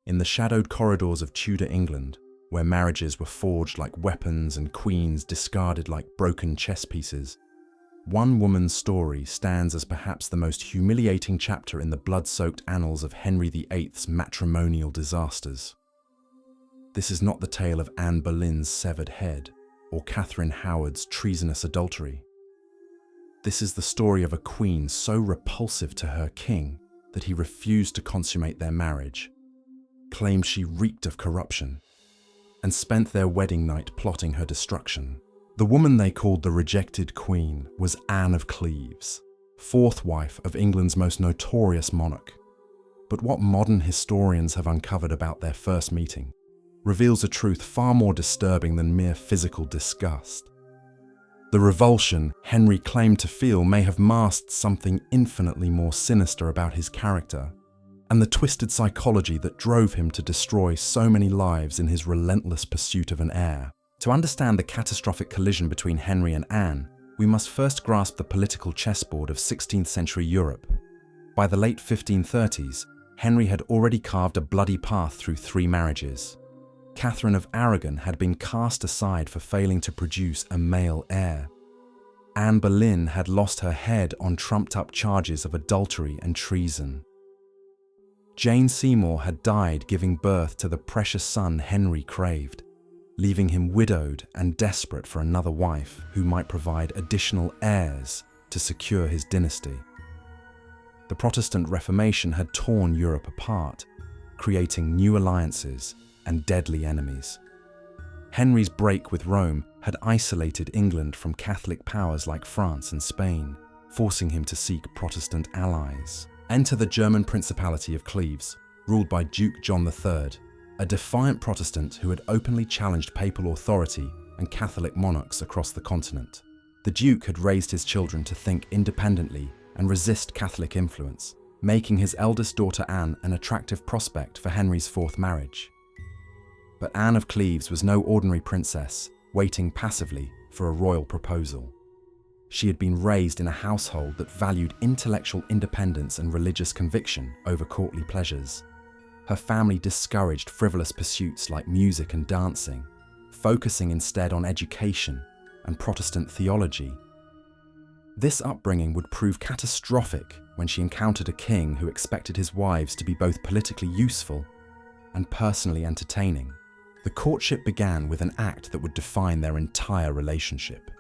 In the shadowed corridors of Tudor England, where marriages were forged like weapons and queens discarded like broken chess pieces, one woman's story stands as perhaps the most humiliating chapter in the blood-soaked annals of Henry VIII's matrimonial disasters. This is not the tale of Anne Boleyn's severed head or Catherine Howard's treasonous adultery. This is the story of a queen so repulsive to her king that he refused to consummate their marriage, claimed she reeked of corruption, and spent their wedding night plotting her destruction. The woman they called the rejected queen was Anne of Cleves, fourth wife of England's most notorious monarch. But what modern historians have uncovered about their first meeting reveals a truth far more disturbing than mere physical disgust. The revulsion Henry claimed to feel may have masked something infinitely more sinister about his character, and the twisted psychology that drove him to destroy so many lives in his relentless pursuit of an heir. To understand the catastrophic collision between Henry and Anne, we must first grasp the political chessboard of 16th century Europe. By the late 1530s, Henry had already carved a bloody path through 3 marriages. Catherine of Aragon had been cast aside for failing to produce a male heir. Anne Boleyn had lost her head on trumped-up charges of adultery and treason. Jane Seymour had died giving birth to the precious son Henry craved, leaving him widowed and desperate for another wife who might provide additional heirs to secure his dynasty. The Protestant Reformation had torn Europe apart, creating new alliances and deadly enemies. Henry's break with Rome had isolated England from Catholic powers like France and Spain, forcing him to seek Protestant allies. Enter the German Principality of Cleves, ruled by Duke John III, a defiant Protestant who had openly challenged papal authority and Catholic monarchs across the continent. The Duke had raised his children to think independently and resist Catholic influence, making his eldest daughter Anne an attractive prospect for Henry's 4th marriage. But Anne of Cleves was no ordinary princess, waiting passively for a royal proposal. She had been raised in a household that valued intellectual independence and religious conviction over courtly pleasures. Her family discouraged frivolous pursuits like music and dancing, focusing instead on education and Protestant theology. This upbringing would prove catastrophic when she encountered a king who expected his wives to be both politically useful and personally entertaining. The courtship began with an act that would define their entire relationship.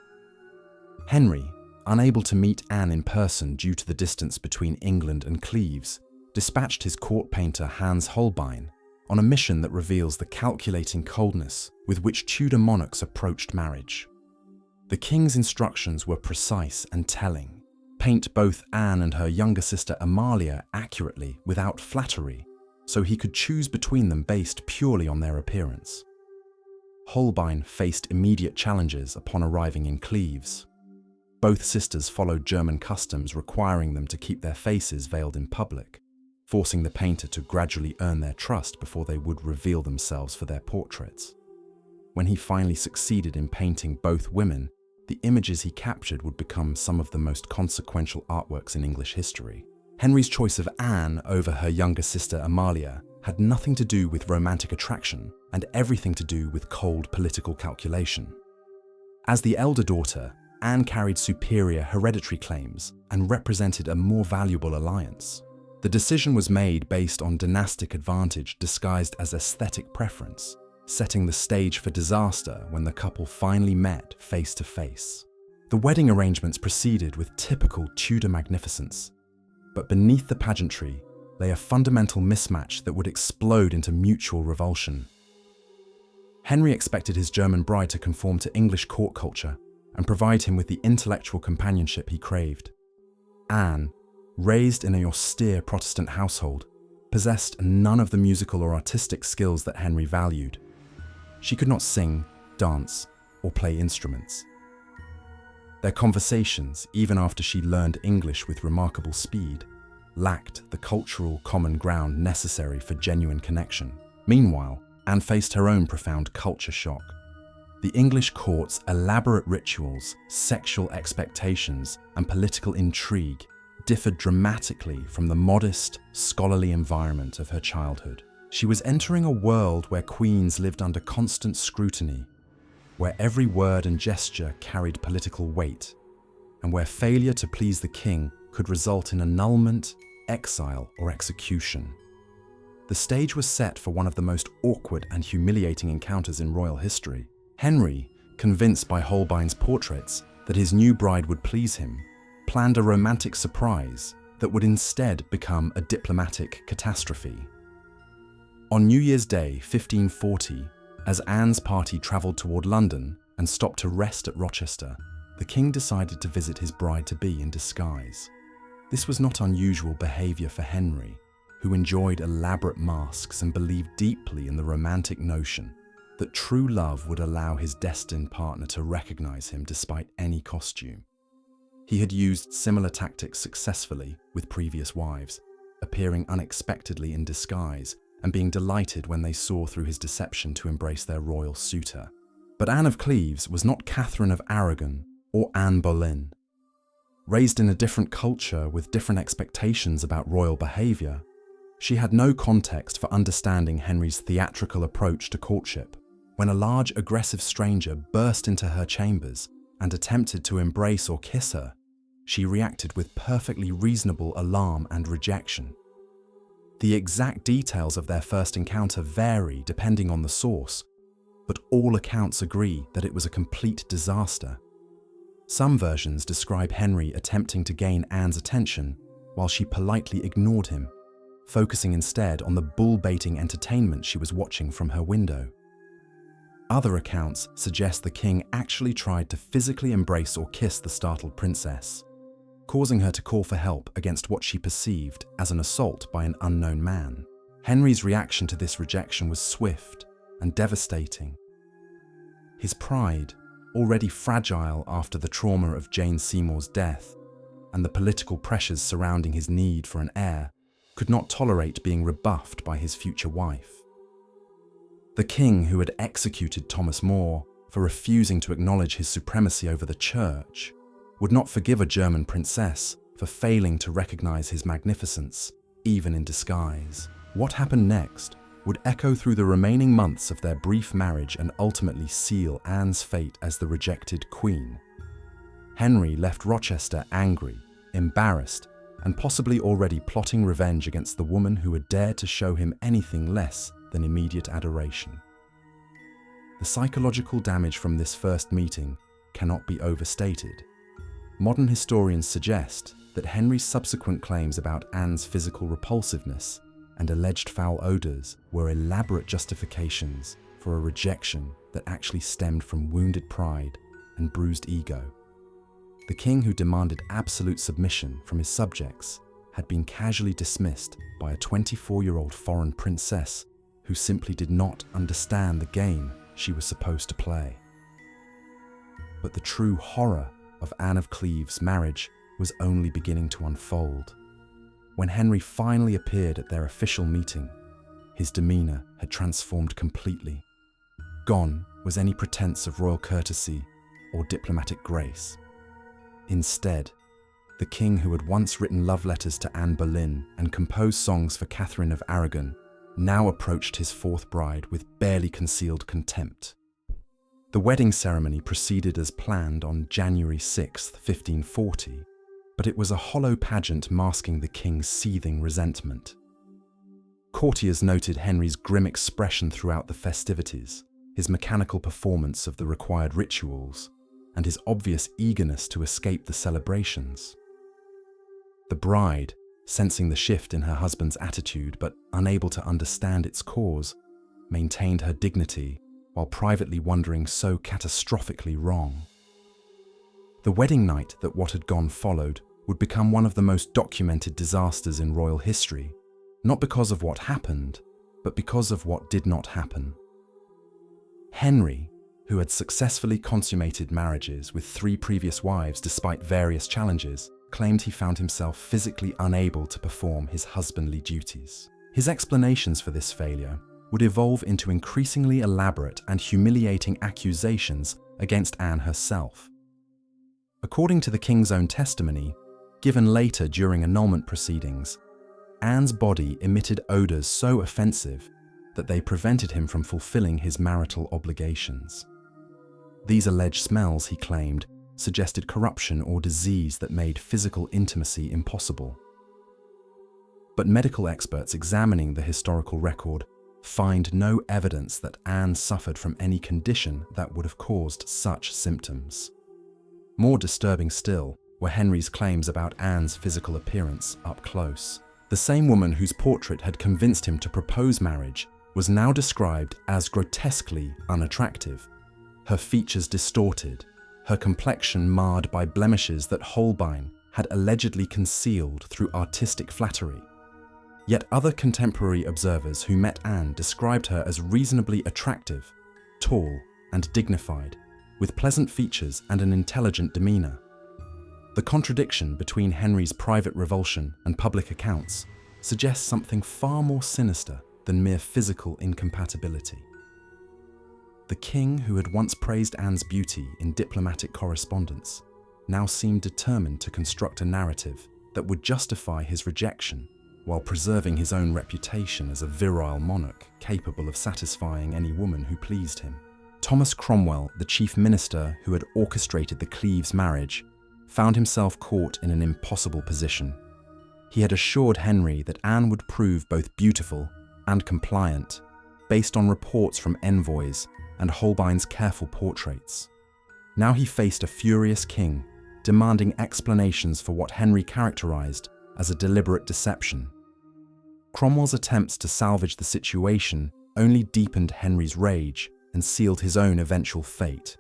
Henry, unable to meet Anne in person due to the distance between England and Cleves, dispatched his court painter Hans Holbein on a mission that reveals the calculating coldness with which Tudor monarchs approached marriage. The king's instructions were precise and telling. Paint both Anne and her younger sister Amalia accurately without flattery, so he could choose between them based purely on their appearance. Holbein faced immediate challenges upon arriving in Cleves. Both sisters followed German customs requiring them to keep their faces veiled in public, forcing the painter to gradually earn their trust before they would reveal themselves for their portraits. When he finally succeeded in painting both women, the images he captured would become some of the most consequential artworks in English history. Henry's choice of Anne over her younger sister Amalia had nothing to do with romantic attraction and everything to do with cold political calculation. As the elder daughter, Anne carried superior hereditary claims and represented a more valuable alliance. The decision was made based on dynastic advantage disguised as aesthetic preference, setting the stage for disaster when the couple finally met face to face. The wedding arrangements proceeded with typical Tudor magnificence, but beneath the pageantry lay a fundamental mismatch that would explode into mutual revulsion. Henry expected his German bride to conform to English court culture and provide him with the intellectual companionship he craved. Anne, raised in an austere Protestant household, possessed none of the musical or artistic skills that Henry valued. She could not sing, dance, or play instruments. Their conversations, even after she learned English with remarkable speed, lacked the cultural common ground necessary for genuine connection. Meanwhile, Anne faced her own profound culture shock. The English court's elaborate rituals, sexual expectations, and political intrigue differed dramatically from the modest, scholarly environment of her childhood. She was entering a world where queens lived under constant scrutiny, where every word and gesture carried political weight, and where failure to please the king could result in annulment, exile, or execution. The stage was set for one of the most awkward and humiliating encounters in royal history. Henry, convinced by Holbein's portraits that his new bride would please him, planned a romantic surprise that would instead become a diplomatic catastrophe. On New Year's Day, 1540, as Anne's party travelled toward London and stopped to rest at Rochester, the king decided to visit his bride-to-be in disguise. This was not unusual behaviour for Henry, who enjoyed elaborate masks and believed deeply in the romantic notion that true love would allow his destined partner to recognise him despite any costume. He had used similar tactics successfully with previous wives, appearing unexpectedly in disguise and being delighted when they saw through his deception to embrace their royal suitor. But Anne of Cleves was not Catherine of Aragon or Anne Boleyn. Raised in a different culture with different expectations about royal behaviour, she had no context for understanding Henry's theatrical approach to courtship. When a large, aggressive stranger burst into her chambers and attempted to embrace or kiss her, she reacted with perfectly reasonable alarm and rejection. The exact details of their first encounter vary depending on the source, but all accounts agree that it was a complete disaster. Some versions describe Henry attempting to gain Anne's attention while she politely ignored him, focusing instead on the bull-baiting entertainment she was watching from her window. Other accounts suggest the king actually tried to physically embrace or kiss the startled princess, causing her to call for help against what she perceived as an assault by an unknown man. Henry's reaction to this rejection was swift and devastating. His pride, already fragile after the trauma of Jane Seymour's death and the political pressures surrounding his need for an heir, could not tolerate being rebuffed by his future wife. The king, who had executed Thomas More for refusing to acknowledge his supremacy over the church, would not forgive a German princess for failing to recognize his magnificence, even in disguise. What happened next would echo through the remaining months of their brief marriage and ultimately seal Anne's fate as the rejected queen. Henry left Rochester angry, embarrassed, and possibly already plotting revenge against the woman who had dared to show him anything less than immediate adoration. The psychological damage from this first meeting cannot be overstated. Modern historians suggest that Henry's subsequent claims about Anne's physical repulsiveness and alleged foul odours were elaborate justifications for a rejection that actually stemmed from wounded pride and bruised ego. The king, who demanded absolute submission from his subjects, had been casually dismissed by a 24-year-old foreign princess who simply did not understand the game she was supposed to play. But the true horror of Anne of Cleves' marriage was only beginning to unfold. When Henry finally appeared at their official meeting, his demeanour had transformed completely. Gone was any pretense of royal courtesy or diplomatic grace. Instead, the king, who had once written love letters to Anne Boleyn and composed songs for Catherine of Aragon, now approached his fourth bride with barely concealed contempt. The wedding ceremony proceeded as planned on January 6, 1540, but it was a hollow pageant masking the king's seething resentment. Courtiers noted Henry's grim expression throughout the festivities, his mechanical performance of the required rituals, and his obvious eagerness to escape the celebrations. The bride, sensing the shift in her husband's attitude but unable to understand its cause, maintained her dignity while privately wondering so catastrophically wrong. The wedding night that what had gone followed would become one of the most documented disasters in royal history, not because of what happened, but because of what did not happen. Henry, who had successfully consummated marriages with 3 previous wives despite various challenges, claimed he found himself physically unable to perform his husbandly duties. His explanations for this failure would evolve into increasingly elaborate and humiliating accusations against Anne herself. According to the king's own testimony, given later during annulment proceedings, Anne's body emitted odours so offensive that they prevented him from fulfilling his marital obligations. These alleged smells, he claimed, suggested corruption or disease that made physical intimacy impossible. But medical experts examining the historical record find no evidence that Anne suffered from any condition that would have caused such symptoms. More disturbing still were Henry's claims about Anne's physical appearance up close. The same woman whose portrait had convinced him to propose marriage was now described as grotesquely unattractive, her features distorted, her complexion marred by blemishes that Holbein had allegedly concealed through artistic flattery. Yet other contemporary observers who met Anne described her as reasonably attractive, tall, and dignified, with pleasant features and an intelligent demeanor. The contradiction between Henry's private revulsion and public accounts suggests something far more sinister than mere physical incompatibility. The king, who had once praised Anne's beauty in diplomatic correspondence, now seemed determined to construct a narrative that would justify his rejection while preserving his own reputation as a virile monarch capable of satisfying any woman who pleased him. Thomas Cromwell, the chief minister who had orchestrated the Cleves marriage, found himself caught in an impossible position. He had assured Henry that Anne would prove both beautiful and compliant, based on reports from envoys and Holbein's careful portraits. Now he faced a furious king, demanding explanations for what Henry characterized as a deliberate deception. Cromwell's attempts to salvage the situation only deepened Henry's rage and sealed his own eventual fate.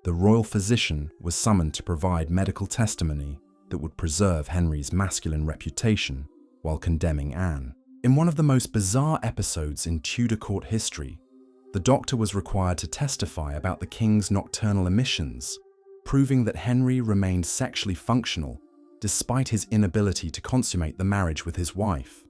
The royal physician was summoned to provide medical testimony that would preserve Henry's masculine reputation while condemning Anne. In one of the most bizarre episodes in Tudor court history, the doctor was required to testify about the king's nocturnal emissions, proving that Henry remained sexually functional despite his inability to consummate the marriage with his wife.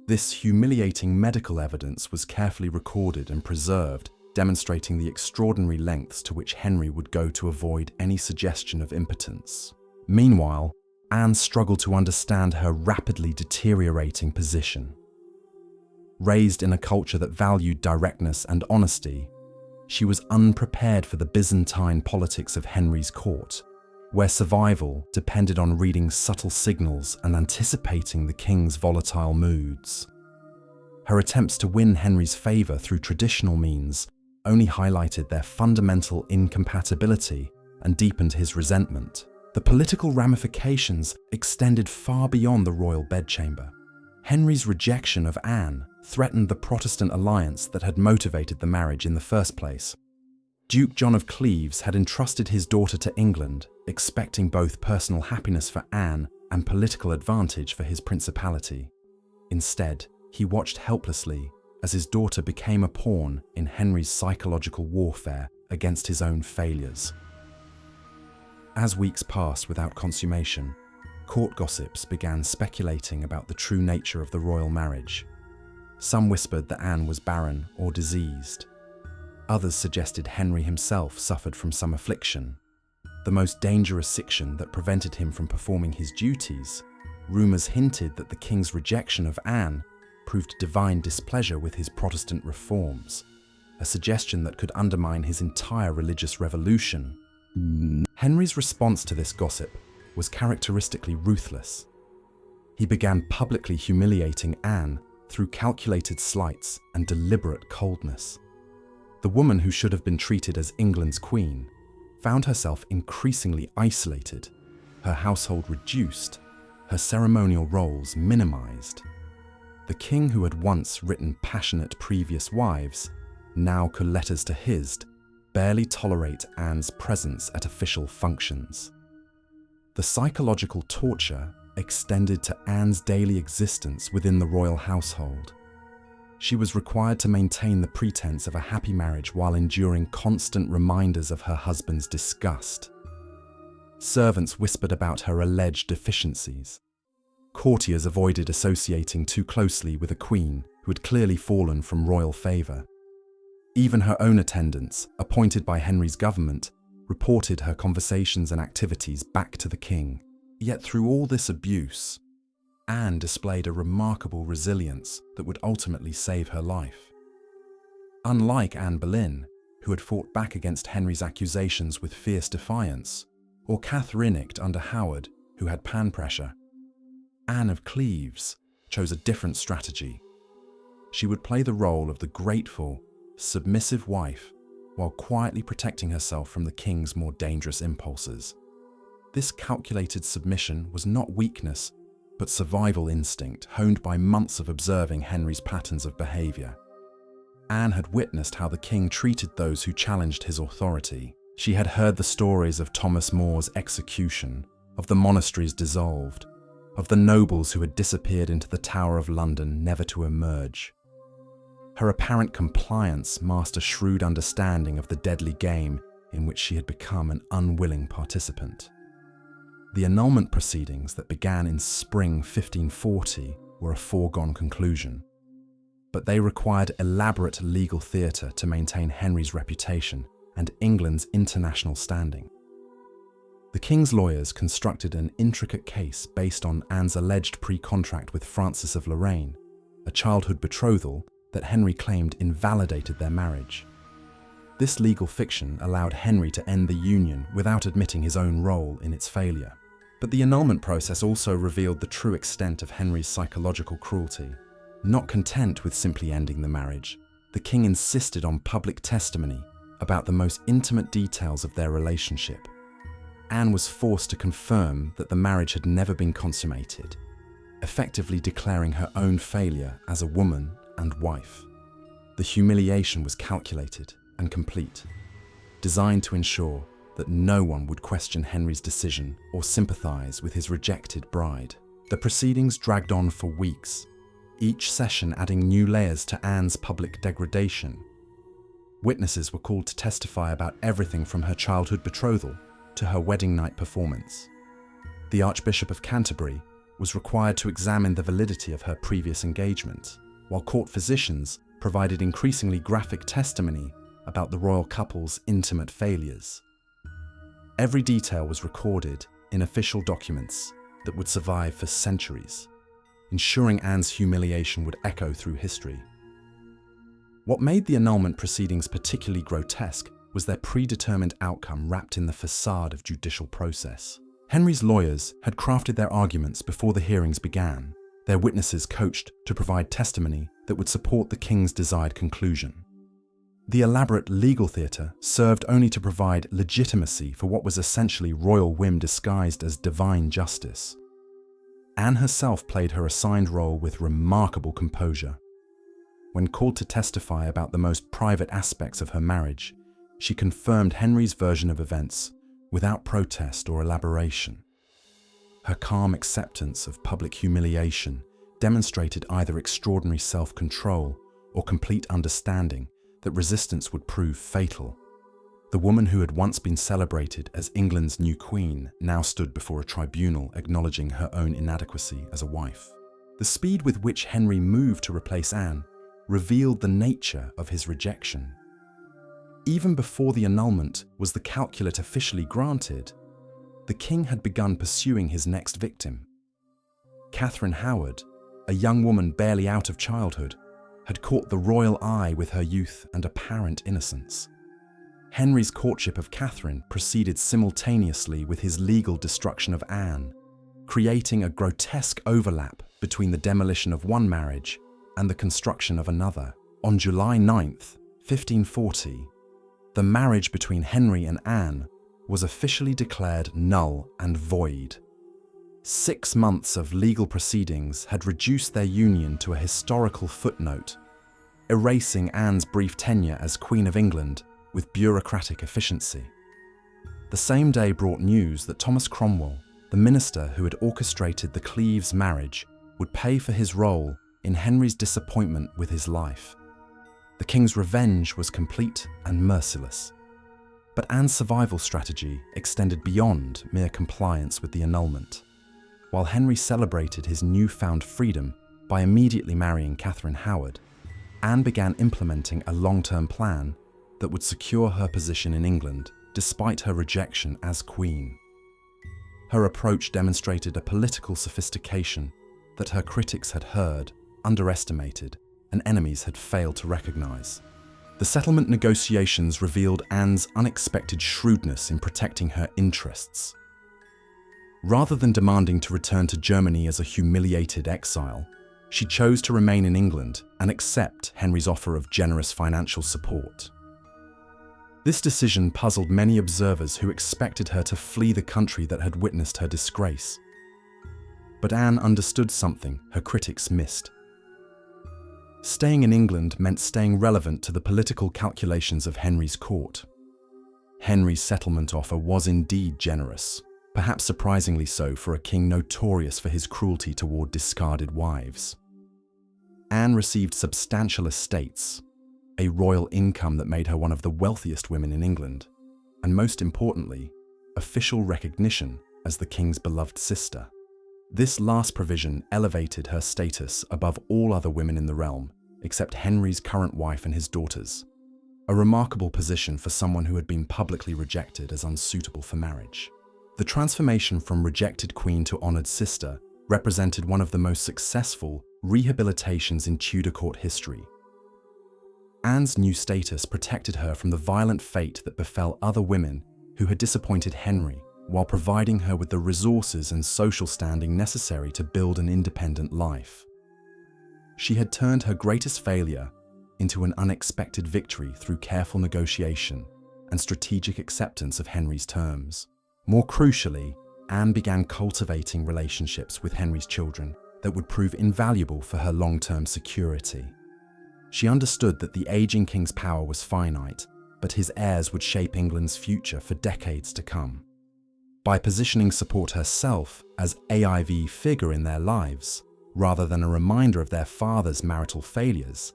This humiliating medical evidence was carefully recorded and preserved, demonstrating the extraordinary lengths to which Henry would go to avoid any suggestion of impotence. Meanwhile, Anne struggled to understand her rapidly deteriorating position. Raised in a culture that valued directness and honesty, she was unprepared for the Byzantine politics of Henry's court, where survival depended on reading subtle signals and anticipating the king's volatile moods. Her attempts to win Henry's favor through traditional means only highlighted their fundamental incompatibility and deepened his resentment. The political ramifications extended far beyond the royal bedchamber. Henry's rejection of Anne threatened the Protestant alliance that had motivated the marriage in the first place. Duke John of Cleves had entrusted his daughter to England, expecting both personal happiness for Anne and political advantage for his principality. Instead, he watched helplessly as his daughter became a pawn in Henry's psychological warfare against his own failures. As weeks passed without consummation, court gossips began speculating about the true nature of the royal marriage. Some whispered that Anne was barren or diseased. Others suggested Henry himself suffered from some affliction. The most dangerous sickness that prevented him from performing his duties, rumours hinted that the king's rejection of Anne proved divine displeasure with his Protestant reforms, a suggestion that could undermine his entire religious revolution. Henry's response to this gossip was characteristically ruthless. He began publicly humiliating Anne through calculated slights and deliberate coldness. The woman who should have been treated as England's queen found herself increasingly isolated, her household reduced, her ceremonial roles minimized. The king, who had once written passionate previous wives, now could letters to his barely tolerate Anne's presence at official functions. The psychological torture extended to Anne's daily existence within the royal household. She was required to maintain the pretense of a happy marriage while enduring constant reminders of her husband's disgust. Servants whispered about her alleged deficiencies. Courtiers avoided associating too closely with a queen who had clearly fallen from royal favour. Even her own attendants, appointed by Henry's government, reported her conversations and activities back to the king. Yet through all this abuse, Anne displayed a remarkable resilience that would ultimately save her life. Unlike Anne Boleyn, who had fought back against Henry's accusations with fierce defiance, or Catherine under Howard, who had pan pressure, Anne of Cleves chose a different strategy. She would play the role of the grateful, submissive wife while quietly protecting herself from the king's more dangerous impulses. This calculated submission was not weakness, but survival instinct honed by months of observing Henry's patterns of behavior. Anne had witnessed how the king treated those who challenged his authority. She had heard the stories of Thomas More's execution, of the monasteries dissolved, of the nobles who had disappeared into the Tower of London never to emerge. Her apparent compliance masked a shrewd understanding of the deadly game in which she had become an unwilling participant. The annulment proceedings that began in spring 1540 were a foregone conclusion, but they required elaborate legal theatre to maintain Henry's reputation and England's international standing. The king's lawyers constructed an intricate case based on Anne's alleged pre-contract with Francis of Lorraine, a childhood betrothal that Henry claimed invalidated their marriage. This legal fiction allowed Henry to end the union without admitting his own role in its failure. But the annulment process also revealed the true extent of Henry's psychological cruelty. Not content with simply ending the marriage, the king insisted on public testimony about the most intimate details of their relationship. Anne was forced to confirm that the marriage had never been consummated, effectively declaring her own failure as a woman and wife. The humiliation was calculated and complete, designed to ensure that no one would question Henry's decision or sympathize with his rejected bride. The proceedings dragged on for weeks, each session adding new layers to Anne's public degradation. Witnesses were called to testify about everything from her childhood betrothal to her wedding night performance. The Archbishop of Canterbury was required to examine the validity of her previous engagement, while court physicians provided increasingly graphic testimony about the royal couple's intimate failures. Every detail was recorded in official documents that would survive for centuries, ensuring Anne's humiliation would echo through history. What made the annulment proceedings particularly grotesque was their predetermined outcome wrapped in the facade of judicial process. Henry's lawyers had crafted their arguments before the hearings began, their witnesses coached to provide testimony that would support the king's desired conclusion. The elaborate legal theatre served only to provide legitimacy for what was essentially royal whim disguised as divine justice. Anne herself played her assigned role with remarkable composure. When called to testify about the most private aspects of her marriage, she confirmed Henry's version of events without protest or elaboration. Her calm acceptance of public humiliation demonstrated either extraordinary self-control or complete understanding that resistance would prove fatal. The woman who had once been celebrated as England's new queen now stood before a tribunal acknowledging her own inadequacy as a wife. The speed with which Henry moved to replace Anne revealed the nature of his rejection. Even before the annulment was the calculate officially granted, the king had begun pursuing his next victim. Catherine Howard, a young woman barely out of childhood, had caught the royal eye with her youth and apparent innocence. Henry's courtship of Catherine proceeded simultaneously with his legal destruction of Anne, creating a grotesque overlap between the demolition of one marriage and the construction of another. On July 9th, 1540, the marriage between Henry and Anne was officially declared null and void. 6 months of legal proceedings had reduced their union to a historical footnote, erasing Anne's brief tenure as Queen of England with bureaucratic efficiency. The same day brought news that Thomas Cromwell, the minister who had orchestrated the Cleves marriage, would pay for his role in Henry's disappointment with his life. The king's revenge was complete and merciless. But Anne's survival strategy extended beyond mere compliance with the annulment. While Henry celebrated his newfound freedom by immediately marrying Catherine Howard, Anne began implementing a long-term plan that would secure her position in England despite her rejection as queen. Her approach demonstrated a political sophistication that her critics had heard, underestimated, and enemies had failed to recognize. The settlement negotiations revealed Anne's unexpected shrewdness in protecting her interests. Rather than demanding to return to Germany as a humiliated exile, she chose to remain in England and accept Henry's offer of generous financial support. This decision puzzled many observers who expected her to flee the country that had witnessed her disgrace. But Anne understood something her critics missed. Staying in England meant staying relevant to the political calculations of Henry's court. Henry's settlement offer was indeed generous, perhaps surprisingly so for a king notorious for his cruelty toward discarded wives. Anne received substantial estates, a royal income that made her one of the wealthiest women in England, and most importantly, official recognition as the king's beloved sister. This last provision elevated her status above all other women in the realm, except Henry's current wife and his daughters, a remarkable position for someone who had been publicly rejected as unsuitable for marriage. The transformation from rejected queen to honoured sister represented one of the most successful rehabilitations in Tudor court history. Anne's new status protected her from the violent fate that befell other women who had disappointed Henry, while providing her with the resources and social standing necessary to build an independent life. She had turned her greatest failure into an unexpected victory through careful negotiation and strategic acceptance of Henry's terms. More crucially, Anne began cultivating relationships with Henry's children that would prove invaluable for her long-term security. She understood that the aging king's power was finite, but his heirs would shape England's future for decades to come. By positioning support herself as AIV figure in their lives, rather than a reminder of their father's marital failures,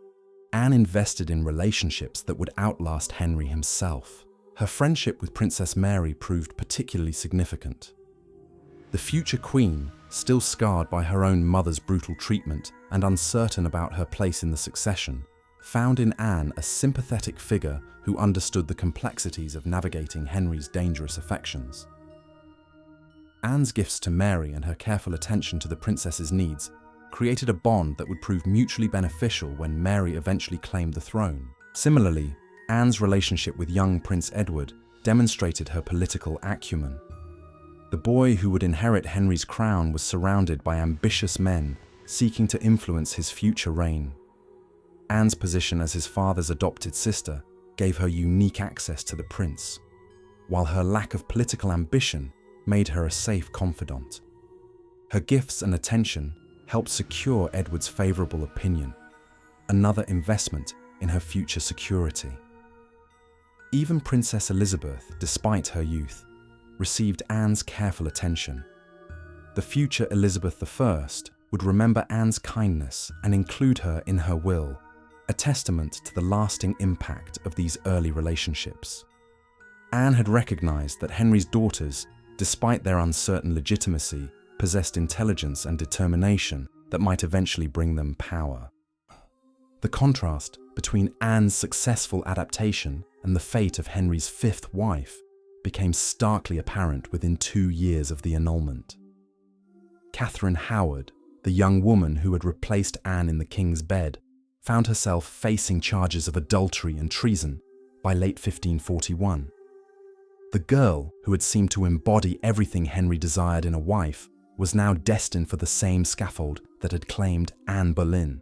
Anne invested in relationships that would outlast Henry himself. Her friendship with Princess Mary proved particularly significant. The future queen, still scarred by her own mother's brutal treatment and uncertain about her place in the succession, found in Anne a sympathetic figure who understood the complexities of navigating Henry's dangerous affections. Anne's gifts to Mary and her careful attention to the princess's needs created a bond that would prove mutually beneficial when Mary eventually claimed the throne. Similarly, Anne's relationship with young Prince Edward demonstrated her political acumen. The boy who would inherit Henry's crown was surrounded by ambitious men seeking to influence his future reign. Anne's position as his father's adopted sister gave her unique access to the prince, while her lack of political ambition made her a safe confidant. Her gifts and attention helped secure Edward's favourable opinion, another investment in her future security. Even Princess Elizabeth, despite her youth, received Anne's careful attention. The future Elizabeth I would remember Anne's kindness and include her in her will, a testament to the lasting impact of these early relationships. Anne had recognised that Henry's daughters, despite their uncertain legitimacy, possessed intelligence and determination that might eventually bring them power. The contrast between Anne's successful adaptation and the fate of Henry's fifth wife became starkly apparent within 2 years of the annulment. Catherine Howard, the young woman who had replaced Anne in the king's bed, found herself facing charges of adultery and treason by late 1541. The girl, who had seemed to embody everything Henry desired in a wife, was now destined for the same scaffold that had claimed Anne Boleyn.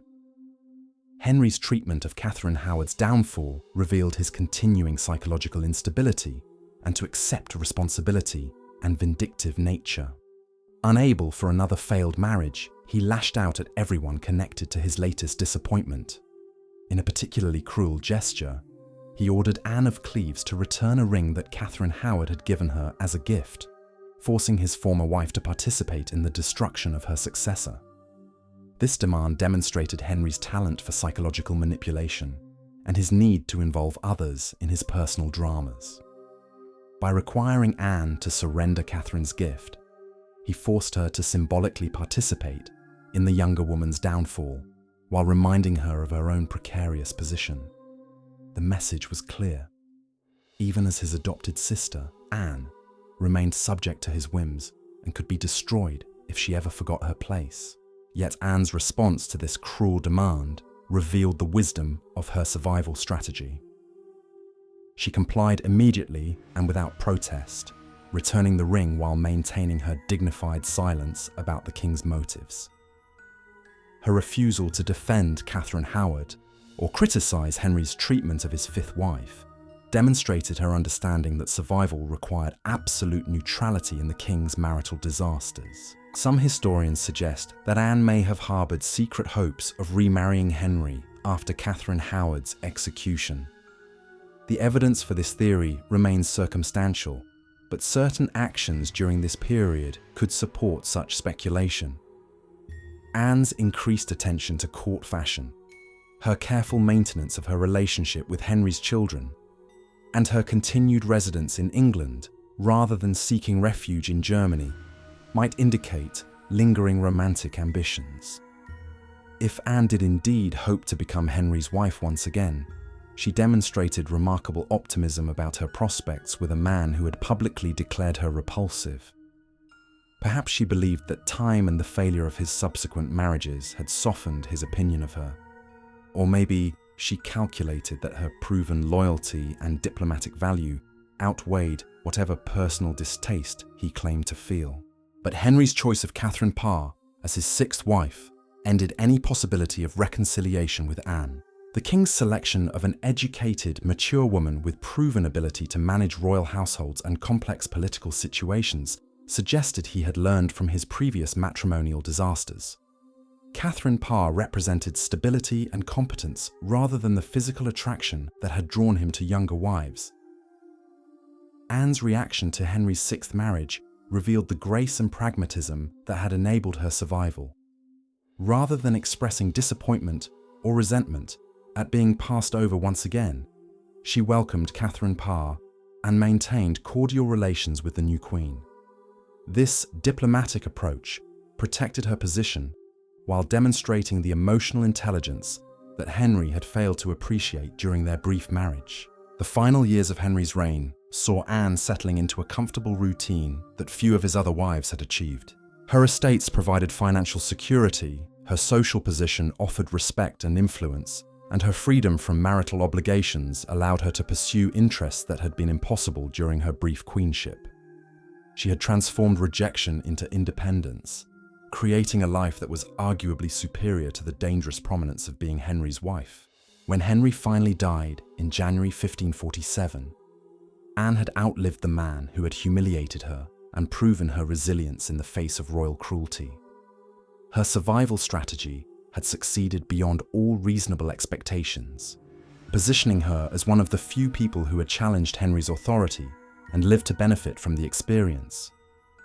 Henry's treatment of Catherine Howard's downfall revealed his continuing psychological instability and to accept responsibility and vindictive nature. Unable for another failed marriage, he lashed out at everyone connected to his latest disappointment. In a particularly cruel gesture, he ordered Anne of Cleves to return a ring that Catherine Howard had given her as a gift, forcing his former wife to participate in the destruction of her successor. This demand demonstrated Henry's talent for psychological manipulation and his need to involve others in his personal dramas. By requiring Anne to surrender Catherine's gift, he forced her to symbolically participate in the younger woman's downfall while reminding her of her own precarious position. The message was clear. Even as his adopted sister, Anne, remained subject to his whims and could be destroyed if she ever forgot her place. Yet Anne's response to this cruel demand revealed the wisdom of her survival strategy. She complied immediately and without protest, returning the ring while maintaining her dignified silence about the king's motives. Her refusal to defend Catherine Howard or criticize Henry's treatment of his fifth wife demonstrated her understanding that survival required absolute neutrality in the king's marital disasters. Some historians suggest that Anne may have harbored secret hopes of remarrying Henry after Catherine Howard's execution. The evidence for this theory remains circumstantial, but certain actions during this period could support such speculation. Anne's increased attention to court fashion, her careful maintenance of her relationship with Henry's children, and her continued residence in England rather than seeking refuge in Germany might indicate lingering romantic ambitions. If Anne did indeed hope to become Henry's wife once again, she demonstrated remarkable optimism about her prospects with a man who had publicly declared her repulsive. Perhaps she believed that time and the failure of his subsequent marriages had softened his opinion of her. Or maybe she calculated that her proven loyalty and diplomatic value outweighed whatever personal distaste he claimed to feel. But Henry's choice of Catherine Parr as his sixth wife ended any possibility of reconciliation with Anne. The king's selection of an educated, mature woman with proven ability to manage royal households and complex political situations suggested he had learned from his previous matrimonial disasters. Catherine Parr represented stability and competence rather than the physical attraction that had drawn him to younger wives. Anne's reaction to Henry's sixth marriage revealed the grace and pragmatism that had enabled her survival. Rather than expressing disappointment or resentment at being passed over once again, she welcomed Catherine Parr and maintained cordial relations with the new queen. This diplomatic approach protected her position while demonstrating the emotional intelligence that Henry had failed to appreciate during their brief marriage. The final years of Henry's reign saw Anne settling into a comfortable routine that few of his other wives had achieved. Her estates provided financial security, her social position offered respect and influence, and her freedom from marital obligations allowed her to pursue interests that had been impossible during her brief queenship. She had transformed rejection into independence, creating a life that was arguably superior to the dangerous prominence of being Henry's wife. When Henry finally died in January 1547, Anne had outlived the man who had humiliated her and proven her resilience in the face of royal cruelty. Her survival strategy had succeeded beyond all reasonable expectations, positioning her as one of the few people who had challenged Henry's authority and lived to benefit from the experience.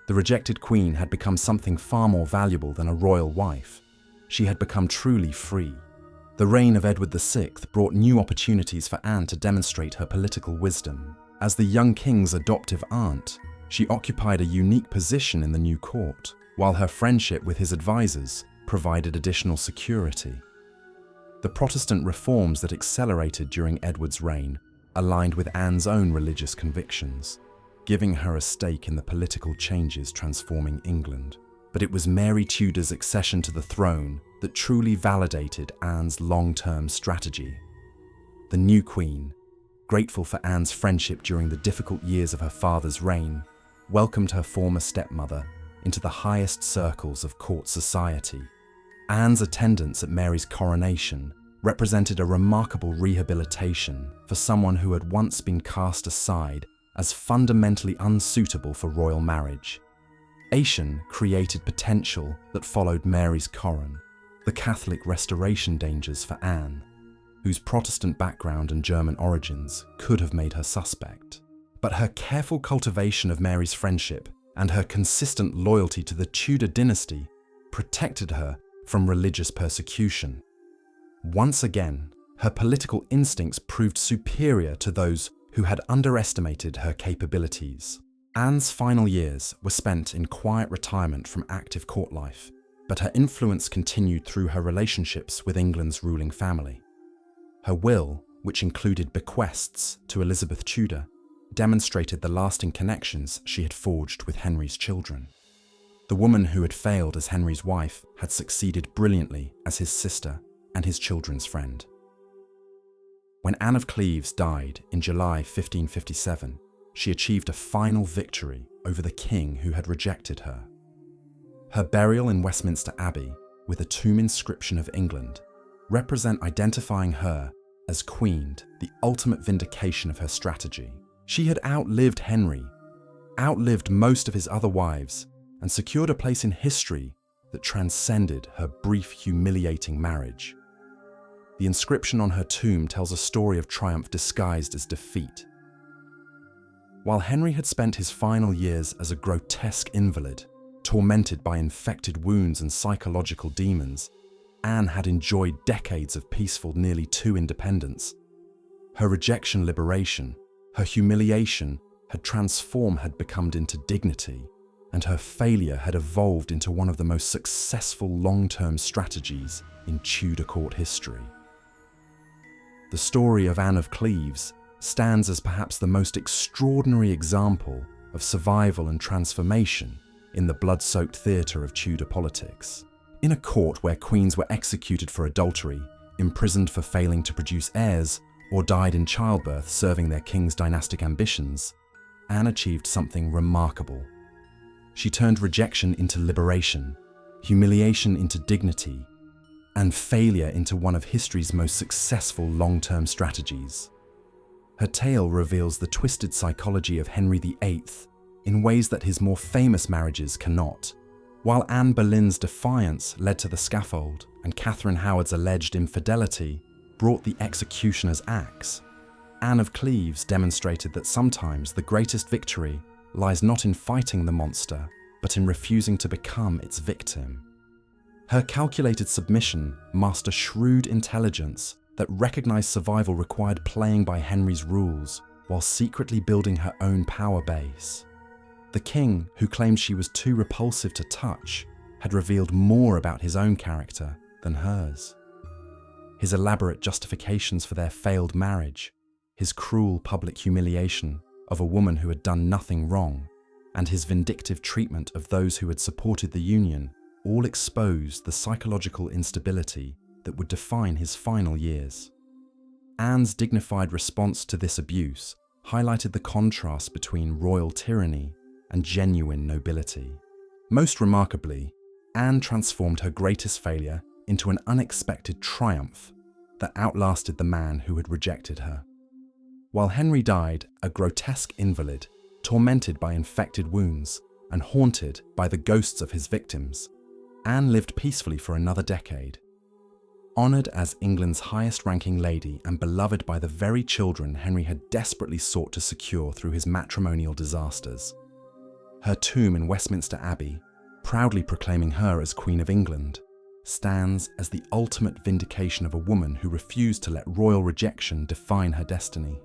The rejected queen had become something far more valuable than a royal wife. She had become truly free. The reign of Edward VI brought new opportunities for Anne to demonstrate her political wisdom. As the young king's adoptive aunt, she occupied a unique position in the new court, while her friendship with his advisors provided additional security. The Protestant reforms that accelerated during Edward's reign aligned with Anne's own religious convictions, giving her a stake in the political changes transforming England. But it was Mary Tudor's accession to the throne that truly validated Anne's long-term strategy. The new queen, grateful for Anne's friendship during the difficult years of her father's reign, welcomed her former stepmother into the highest circles of court society. Anne's attendance at Mary's coronation represented a remarkable rehabilitation for someone who had once been cast aside as fundamentally unsuitable for royal marriage. Asian created potential that followed Mary's coron, the Catholic restoration dangers for Anne, whose Protestant background and German origins could have made her suspect. But her careful cultivation of Mary's friendship and her consistent loyalty to the Tudor dynasty protected her from religious persecution. Once again, her political instincts proved superior to those who had underestimated her capabilities. Anne's final years were spent in quiet retirement from active court life, but her influence continued through her relationships with England's ruling family. Her will, which included bequests to Elizabeth Tudor, demonstrated the lasting connections she had forged with Henry's children. The woman who had failed as Henry's wife had succeeded brilliantly as his sister and his children's friend. When Anne of Cleves died in July 1557, she achieved a final victory over the king who had rejected her. Her burial in Westminster Abbey, with a tomb inscription of England, represent identifying her as Queen, the ultimate vindication of her strategy. She had outlived Henry, outlived most of his other wives, and secured a place in history that transcended her brief, humiliating marriage. The inscription on her tomb tells a story of triumph disguised as defeat. While Henry had spent his final years as a grotesque invalid, tormented by infected wounds and psychological demons, Anne had enjoyed decades of peaceful, nearly two independence. Her rejection liberation, her humiliation had become into dignity, and her failure had evolved into one of the most successful long-term strategies in Tudor court history. The story of Anne of Cleves stands as perhaps the most extraordinary example of survival and transformation in the blood-soaked theatre of Tudor politics. In a court where queens were executed for adultery, imprisoned for failing to produce heirs, or died in childbirth serving their king's dynastic ambitions, Anne achieved something remarkable. She turned rejection into liberation, humiliation into dignity, and failure into one of history's most successful long-term strategies. Her tale reveals the twisted psychology of Henry VIII in ways that his more famous marriages cannot. While Anne Boleyn's defiance led to the scaffold and Catherine Howard's alleged infidelity brought the executioner's axe, Anne of Cleves demonstrated that sometimes the greatest victory lies not in fighting the monster, but in refusing to become its victim. Her calculated submission masked a shrewd intelligence that recognized survival required playing by Henry's rules while secretly building her own power base. The king, who claimed she was too repulsive to touch, had revealed more about his own character than hers. His elaborate justifications for their failed marriage, his cruel public humiliation of a woman who had done nothing wrong, and his vindictive treatment of those who had supported the union all exposed the psychological instability that would define his final years. Anne's dignified response to this abuse highlighted the contrast between royal tyranny and genuine nobility. Most remarkably, Anne transformed her greatest failure into an unexpected triumph that outlasted the man who had rejected her. While Henry died a grotesque invalid, tormented by infected wounds and haunted by the ghosts of his victims, Anne lived peacefully for another decade. Honoured as England's highest-ranking lady and beloved by the very children Henry had desperately sought to secure through his matrimonial disasters. Her tomb in Westminster Abbey, proudly proclaiming her as Queen of England, stands as the ultimate vindication of a woman who refused to let royal rejection define her destiny.